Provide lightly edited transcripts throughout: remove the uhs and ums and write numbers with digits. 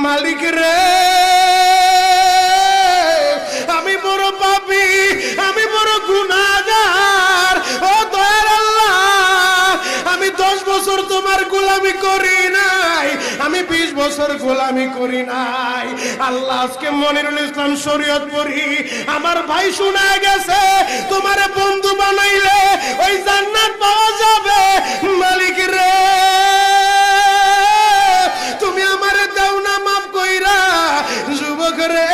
মালিক রে আমি বড় পাপী, আমি বড় গুনাহগার। ও দয়ার আল্লাহ, আমি 10 বছর তোমার গোলামি করি নাই, আমি 20 বছর গোলামি করি নাই। আল্লাহ আজকে মনিরুল ইসলাম শরীয়তপুরি আমার ভাই শোনা গেছে তোমারে বন্ধু বানাইলে ওই জান্নাত পাওয়া যাবে। মালিক রে তুমি আমারে দাও না মাফ কইরা। যুবক রে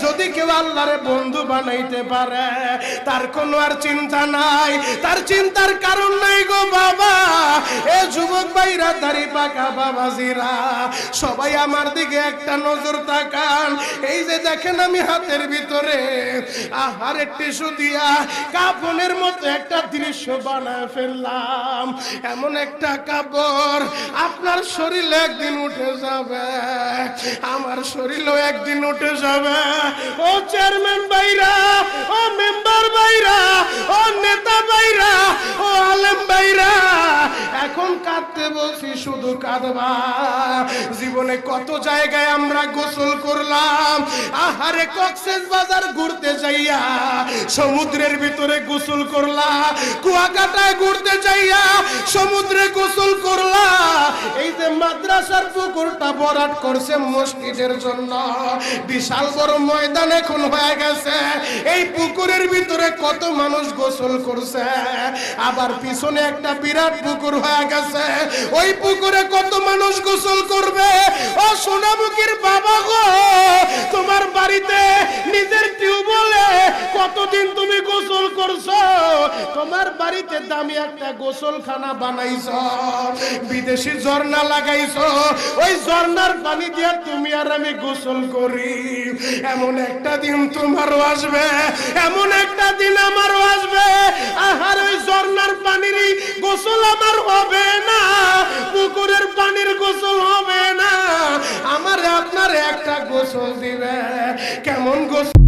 যদি কেউ আল্লাহরে বন্ধু বানাইতে পারে তার কোনো আর চিন্তা নাই, তার চিন্তার কারণ নাই গো বাবা। এ যুবক ভাইরা, দাড়ি পাকা বাবাজিরা, সবাই আমার দিকে একটা নজর তাকান। এই যে দেখেন আমি হাতের ভিতরে আহারে টিস্যু দিয়া কাফনের মতো একটা দৃশ্য বানায় ফেললাম। এমন একটা কাপড় আপনার শরীরে একদিন উঠে যাবে, আমার শরীরও একদিন উঠে যাবে। ও চেয়ারম্যান ভাইরা, ও মেম্বার ভাইরা, ও নেতা ভাইরা, ও আলেম ভাইরা, এখন কাঁদতে বলছি শুধু কাঁদবা। জীবনে কত জায়গায় আমরা গোসল করলাম। আহারে কক্সবাজার ঘুরতে যাইয়া সমুদ্রের ভিতরে গোসল করলা, কুয়াকাটায় ঘুরতে যাইয়া সমুদ্রে গোসল করলা। এই যে মাদ্রাসার পুকুরটা ভরাট করছে মসজিদের জন্য, বিশাল বড় ময়দান এখন হয়ে গেছে। এই পুকুরের ভিতরে কত মানুষ গোসল করছে, আবার পিছনে একটা বিরাট পুকুর হয়ে গেছে, ওই পুকুরে কত মানুষ গোসল করবে। ও সোনামুখীর বাবা গো, তোমার বাড়িতে নিজের টিউবওয়েলে কতদিন তুমি গোসল করছো, তোমার বাড়িতে দামি একটা গোসলখানা বানাইছো, বিদেশি ঝর্ণা লাগাইছো, ওই ঝর্ণার পানি দিয়ে তুমি আর আমি গোসল করি। এমন একটা দিন তোমারও আসবে, এমন একটা দিন আমারও আসবে। আহার ওই ঝর্ণার পানির গোসল আমার হবে না, পুকুরের পানির গোসল হবে না, আমার আপনার একটা গোসল দিবে। কেমন গোসল?